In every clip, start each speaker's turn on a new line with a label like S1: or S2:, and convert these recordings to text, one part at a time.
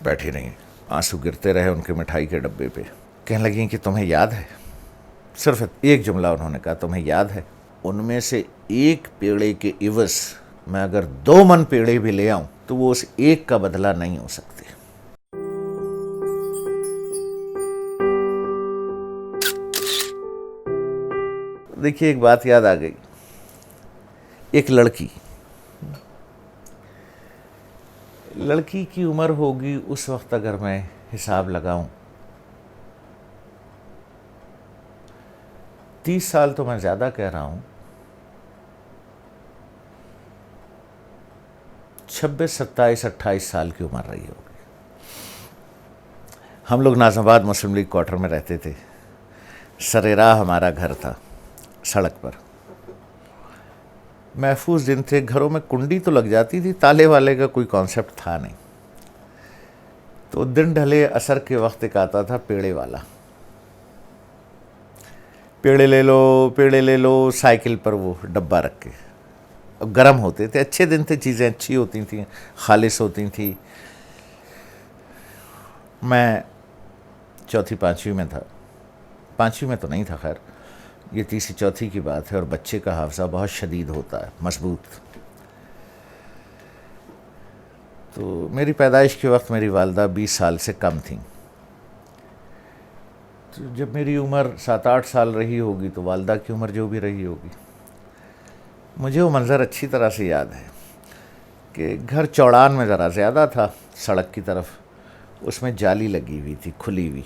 S1: بیٹھی رہیں, آنسو گرتے رہے ان کے مٹھائی کے ڈبے پہ. کہنے لگیں کہ تمہیں یاد ہے, صرف ایک جملہ انہوں نے کہا, تمہیں یاد ہے ان میں سے ایک پیڑے کے عوض میں اگر 2 من پیڑے بھی لے آؤں تو وہ اس ایک کا بدلہ نہیں ہو سکتے. دیکھیے ایک بات یاد آ گئی, ایک لڑکی کی عمر ہوگی اس وقت, اگر میں حساب لگاؤں 30 سال تو میں زیادہ کہہ رہا ہوں, 26, 27, 28 سال کی عمر رہی ہوگی. ہم لوگ ناظم آباد مسلم لیگ کوارٹر میں رہتے تھے, سر راہ ہمارا گھر تھا سڑک پر. محفوظ دن تھے, گھروں میں کنڈی تو لگ جاتی تھی, تالے والے کا کوئی کانسیپٹ تھا نہیں. تو دن ڈھلے عصر کے وقت ایک آتا تھا پیڑے والا, پیڑے لے لو, سائیکل پر وہ ڈبہ رکھ کے. گرم ہوتے تھے, اچھے دن تھے, چیزیں اچھی ہوتی تھیں, خالص ہوتی تھیں. میں 4تھی 5ویں میں تھا, 5ویں میں تو نہیں تھا, خیر یہ 3ری 4تھی کی بات ہے. اور بچے کا حافظہ بہت شدید ہوتا ہے, مضبوط. تو میری پیدائش کے وقت میری والدہ 20 سال سے کم تھیں. تو جب میری عمر 7-8 سال رہی ہوگی تو والدہ کی عمر جو بھی رہی ہوگی, مجھے وہ منظر اچھی طرح سے یاد ہے کہ گھر چوڑان میں ذرا زیادہ تھا سڑک کی طرف, اس میں جالی لگی ہوئی تھی, کھلی ہوئی.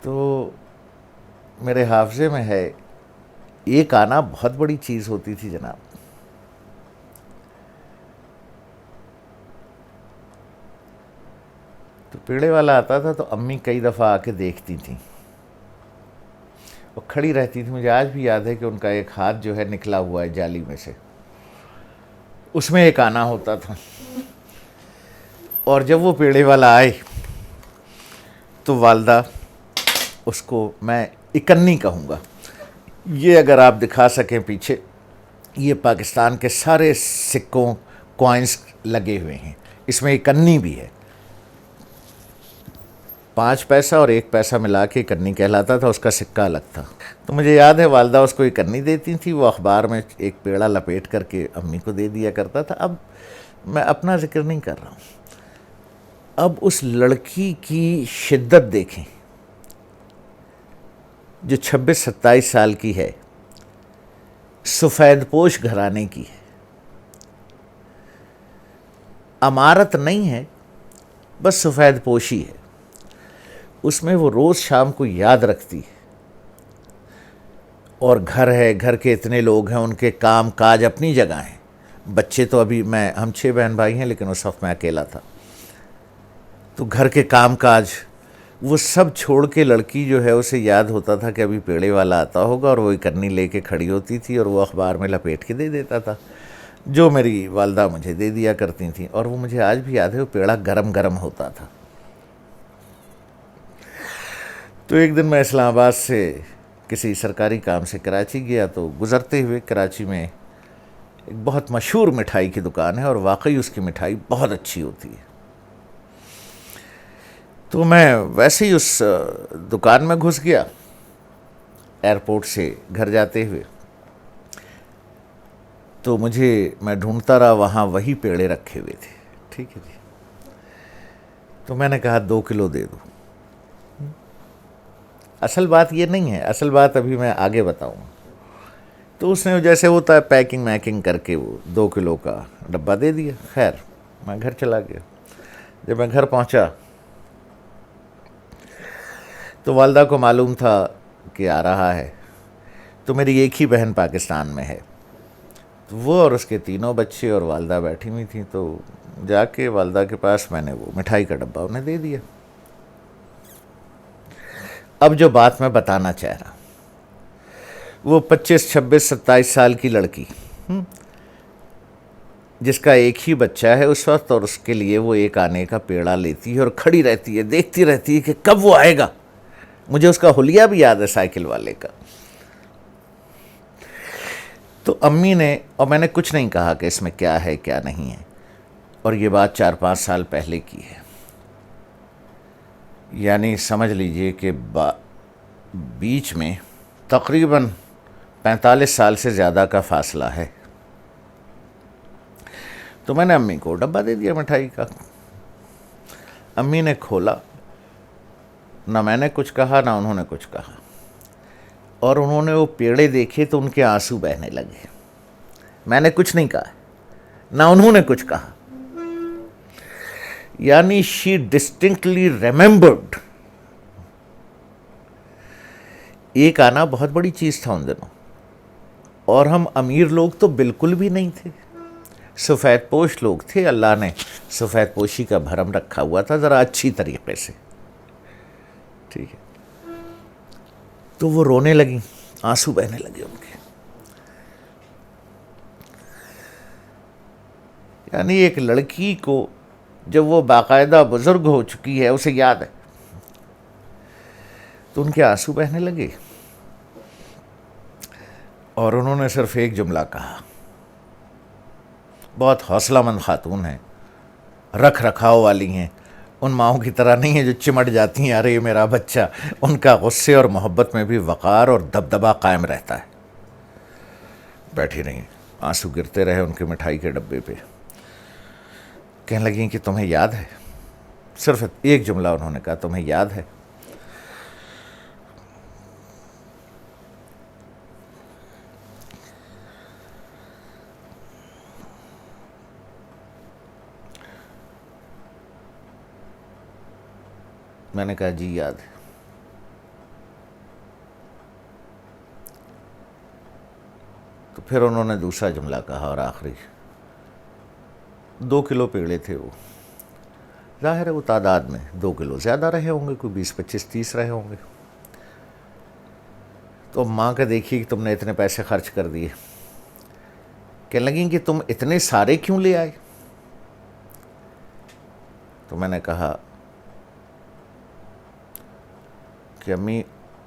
S1: تو میرے حافظے میں ہے, ایک آنا بہت بڑی چیز ہوتی تھی جناب. تو پیڑے والا آتا تھا تو امی کئی دفعہ آ کے دیکھتی تھیں اور کھڑی رہتی تھی. مجھے آج بھی یاد ہے کہ ان کا ایک ہاتھ جو ہے نکلا ہوا ہے جالی میں سے, اس میں ایک آنا ہوتا تھا. اور جب وہ پیڑے والا آئے تو والدہ اس کو, میں 51 کہوں گا, یہ اگر آپ دکھا سکیں پیچھے, یہ پاکستان کے سارے سکوں کوائنس لگے ہوئے ہیں, اس میں 51 بھی ہے. 5 پیسہ اور 1 پیسہ ملا کے 51 کہلاتا تھا, اس کا سکہ الگ تھا. تو مجھے یاد ہے والدہ اس کو 51 دیتی تھی, وہ اخبار میں ایک پیڑا لپیٹ کر کے امی کو دے دیا کرتا تھا. اب میں اپنا ذکر نہیں کر رہا ہوں, اب اس لڑکی کی شدت دیکھیں جو 26-27 سال کی ہے, سفید پوش گھرانے کی ہے, امارت نہیں ہے, بس سفید پوشی ہے. اس میں وہ روز شام کو یاد رکھتی ہے. اور گھر ہے, گھر کے اتنے لوگ ہیں, ان کے کام کاج اپنی جگہ ہیں. بچے تو ابھی ہم 6 بہن بھائی ہیں, لیکن اس وقت میں اکیلا تھا. تو گھر کے کام کاج وہ سب چھوڑ کے لڑکی جو ہے اسے یاد ہوتا تھا کہ ابھی پیڑے والا آتا ہوگا, اور وہ 51 لے کے کھڑی ہوتی تھی اور وہ اخبار میں لپیٹ کے دے دیتا تھا, جو میری والدہ مجھے دے دیا کرتی تھیں. اور وہ مجھے آج بھی یاد ہے, وہ پیڑا گرم گرم ہوتا تھا. تو ایک دن میں اسلام آباد سے کسی سرکاری کام سے کراچی گیا, تو گزرتے ہوئے کراچی میں ایک بہت مشہور مٹھائی کی دکان ہے, اور واقعی اس کی مٹھائی بہت اچھی ہوتی ہے. تو میں ویسے ہی اس دکان میں گھس گیا ایئرپورٹ سے گھر جاتے ہوئے. تو میں ڈھونڈتا رہا, وہاں وہی پیڑے رکھے ہوئے تھے. ٹھیک ہے جی, تو میں نے کہا 2 کلو دے دو. اصل بات یہ نہیں ہے, اصل بات ابھی میں آگے بتاؤں. تو اس نے جیسے ہوتا ہے پیکنگ کر کے وہ 2 کلو کا ڈبہ دے دیا. خیر میں گھر چلا گیا. جب میں گھر پہنچا تو والدہ کو معلوم تھا کہ آ رہا ہے. تو میری ایک ہی بہن پاکستان میں ہے, تو وہ اور اس کے 3 بچے اور والدہ بیٹھی ہوئی تھیں. تو جا کے والدہ کے پاس میں نے وہ مٹھائی کا ڈبہ انہیں دے دیا. اب جو بات میں بتانا چاہ رہا ہوں, وہ 25, 26, 27 سال کی لڑکی جس کا ایک ہی بچہ ہے اس وقت, اور اس کے لیے وہ 1 آنے کا پیڑا لیتی ہے اور کھڑی رہتی ہے, دیکھتی رہتی ہے کہ کب وہ آئے گا. مجھے اس کا حلیہ بھی یاد ہے سائیکل والے کا. تو امی نے, اور میں نے کچھ نہیں کہا کہ اس میں کیا ہے کیا نہیں ہے, اور یہ بات 4-5 سال پہلے کی ہے، یعنی سمجھ لیجئے کہ بیچ میں تقریباً 45 سال سے زیادہ کا فاصلہ ہے۔ تو میں نے امی کو ڈبہ دے دیا مٹھائی کا، امی نے کھولا، نہ میں نے کچھ کہا نہ انہوں نے کچھ کہا، اور انہوں نے وہ پیڑے دیکھے تو ان کے آنسو بہنے لگے۔ میں نے کچھ نہیں کہا، نہ انہوں نے کچھ کہا، یعنی شی ڈسٹنکٹلی ریممبرڈ۔ ایک آنا بہت بڑی چیز تھا ان دنوں، اور ہم امیر لوگ تو بالکل بھی نہیں تھے، سفید پوش لوگ تھے، اللہ نے سفید پوشی کا بھرم رکھا ہوا تھا ذرا اچھی طریقے سے، ٹھیک ہے۔ تو وہ رونے لگیں، آنسو بہنے لگے ان کے، یعنی ایک لڑکی کو جب وہ باقاعدہ بزرگ ہو چکی ہے اسے یاد ہے، تو ان کے آنسو بہنے لگے، اور انہوں نے صرف ایک جملہ کہا۔ بہت حوصلہ مند خاتون ہیں، رکھ رکھاؤ والی ہیں، ان ماؤں کی طرح نہیں ہیں جو چمٹ جاتی ہیں ارے میرا بچہ۔ ان کا غصے اور محبت میں بھی وقار اور دبدبہ قائم رہتا ہے۔ بیٹھی رہیں، آنسو گرتے رہے ان کے مٹھائی کے ڈبے پہ، کہنے لگیں کہ تمہیں یاد ہے، صرف ایک جملہ انہوں نے کہا، تمہیں یاد ہے؟ میں نے کہا جی یاد ہے۔ تو پھر انہوں نے دوسرا جملہ کہا اور آخری، 2 کلو پیڑے تھے وہ، ظاہر ہے وہ تعداد میں 2 کلو زیادہ رہے ہوں گے، کوئی 20 25 30 رہے ہوں گے۔ تو ماں کا دیکھیے کہ تم نے اتنے پیسے خرچ کر دیے، کہنے لگیں کہ تم اتنے سارے کیوں لے آئے؟ تو میں نے کہا کہ امی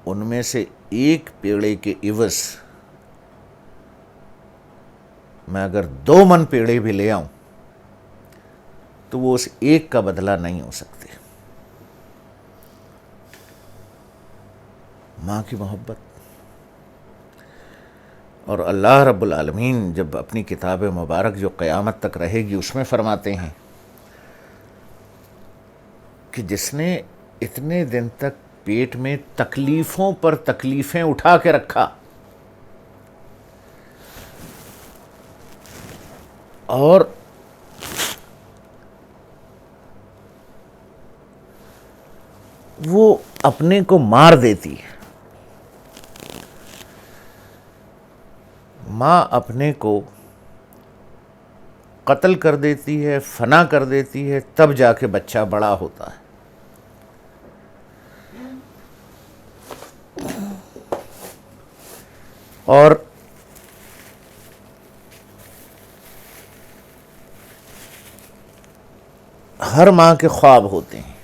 S1: ان میں سے ایک پیڑے کے عوض میں اگر 2 من پیڑے بھی لے آؤں تو وہ اس ایک کا بدلہ نہیں ہو سکتے۔ ماں کی محبت، اور اللہ رب العالمین جب اپنی کتاب مبارک جو قیامت تک رہے گی اس میں فرماتے ہیں کہ جس نے اتنے دن تک پیٹ میں تکلیفوں پر تکلیفیں اٹھا کے رکھا اور وہ اپنے کو مار دیتی ہے، ماں اپنے کو قتل کر دیتی ہے، فنا کر دیتی ہے، تب جا کے بچہ بڑا ہوتا ہے۔ اور ہر ماں کے خواب ہوتے ہیں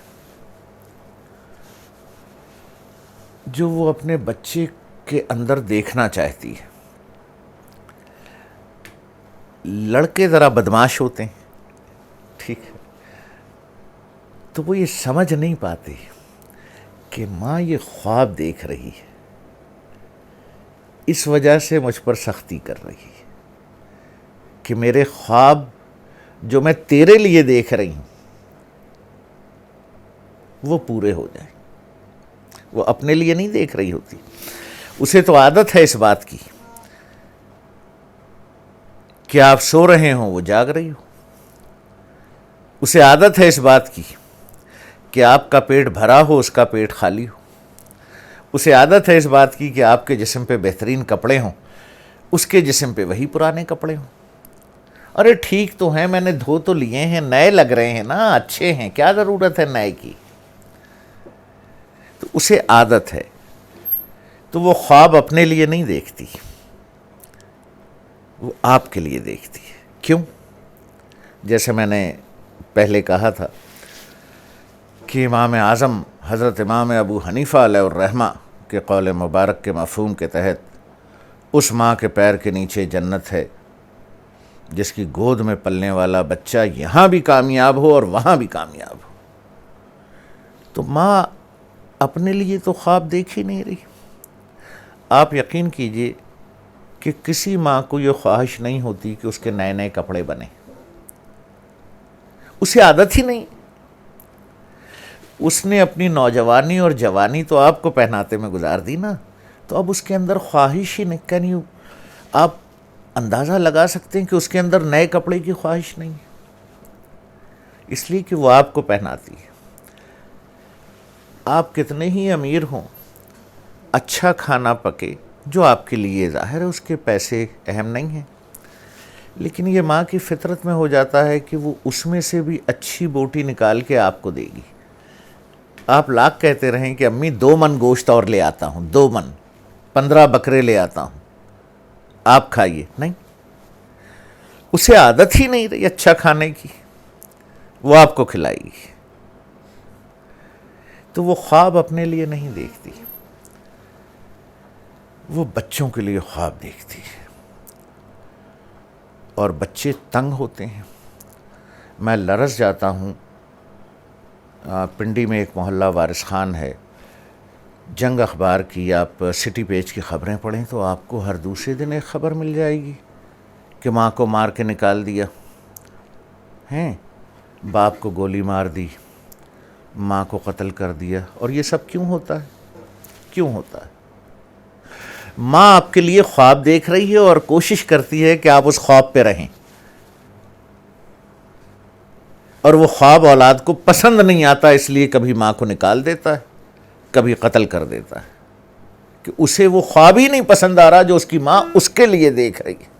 S1: جو وہ اپنے بچے کے اندر دیکھنا چاہتی ہے۔ لڑکے ذرا بدماش ہوتے ہیں، ٹھیک ہے، تو وہ یہ سمجھ نہیں پاتے کہ ماں یہ خواب دیکھ رہی ہے، اس وجہ سے مجھ پر سختی کر رہی ہے کہ میرے خواب جو میں تیرے لیے دیکھ رہی ہوں وہ پورے ہو جائیں۔ وہ اپنے لیے نہیں دیکھ رہی ہوتی، اسے تو عادت ہے اس بات کی کہ آپ سو رہے ہوں وہ جاگ رہی ہو، اسے عادت ہے اس بات کی کہ آپ کا پیٹ بھرا ہو اس کا پیٹ خالی ہو، اسے عادت ہے اس بات کی کہ آپ کے جسم پہ بہترین کپڑے ہوں اس کے جسم پہ وہی پرانے کپڑے ہوں۔ ارے ٹھیک تو ہیں، میں نے دھو تو لیے ہیں، نئے لگ رہے ہیں نا، اچھے ہیں، کیا ضرورت ہے نئے کی؟ تو اسے عادت ہے، تو وہ خواب اپنے لیے نہیں دیکھتی، وہ آپ کے لیے دیکھتی ہے۔ کیوں؟ جیسے میں نے پہلے کہا تھا کہ امام اعظم حضرت امام ابو حنیفہ علیہ الرحمہ کے قول مبارک کے مفہوم کے تحت اس ماں کے پیر کے نیچے جنت ہے جس کی گود میں پلنے والا بچہ یہاں بھی کامیاب ہو اور وہاں بھی کامیاب ہو. تو ماں اپنے لیے تو خواب دیکھ ہی نہیں رہی. آپ یقین کیجئے کہ کسی ماں کو یہ خواہش نہیں ہوتی کہ اس کے نئے نئے کپڑے بنیں. اسے عادت ہی نہیں. اس نے اپنی نوجوانی اور جوانی تو آپ کو پہناتے میں گزار دی نا, تو اب اس کے اندر خواہش ہی نہیں. آپ اندازہ لگا سکتے ہیں کہ اس کے اندر نئے کپڑے کی خواہش نہیں, اس لیے کہ وہ آپ کو پہناتی ہے. آپ کتنے ہی امیر ہوں, اچھا کھانا پکے جو آپ کے لیے ظاہر ہے اس کے پیسے اہم نہیں ہیں, لیکن یہ ماں کی فطرت میں ہو جاتا ہے کہ وہ اس میں سے بھی اچھی بوٹی نکال کے آپ کو دے گی. آپ لاکھ کہتے رہیں کہ امی 2 من گوشت اور لے آتا ہوں, 2 من 15 بکرے لے آتا ہوں, آپ کھائیے. نہیں, اسے عادت ہی نہیں رہی اچھا کھانے کی, وہ آپ کو کھلائے گی. تو وہ خواب اپنے لیے نہیں دیکھتی, وہ بچوں کے لیے خواب دیکھتی ہے. اور بچے تنگ ہوتے ہیں. میں لرز جاتا ہوں. پنڈی میں ایک محلہ وارث خان ہے, جنگ اخبار کی آپ سٹی پیج کی خبریں پڑھیں تو آپ کو ہر دوسرے دن ایک خبر مل جائے گی کہ ماں کو مار کے نکال دیا ہیں, باپ کو گولی مار دی, ماں کو قتل کر دیا. اور یہ سب کیوں ہوتا ہے؟ کیوں ہوتا ہے؟ ماں آپ کے لیے خواب دیکھ رہی ہے اور کوشش کرتی ہے کہ آپ اس خواب پہ رہیں, اور وہ خواب اولاد کو پسند نہیں آتا, اس لیے کبھی ماں کو نکال دیتا ہے, کبھی قتل کر دیتا ہے, کہ اسے وہ خواب ہی نہیں پسند آ رہا جو اس کی ماں اس کے لیے دیکھ رہی ہے.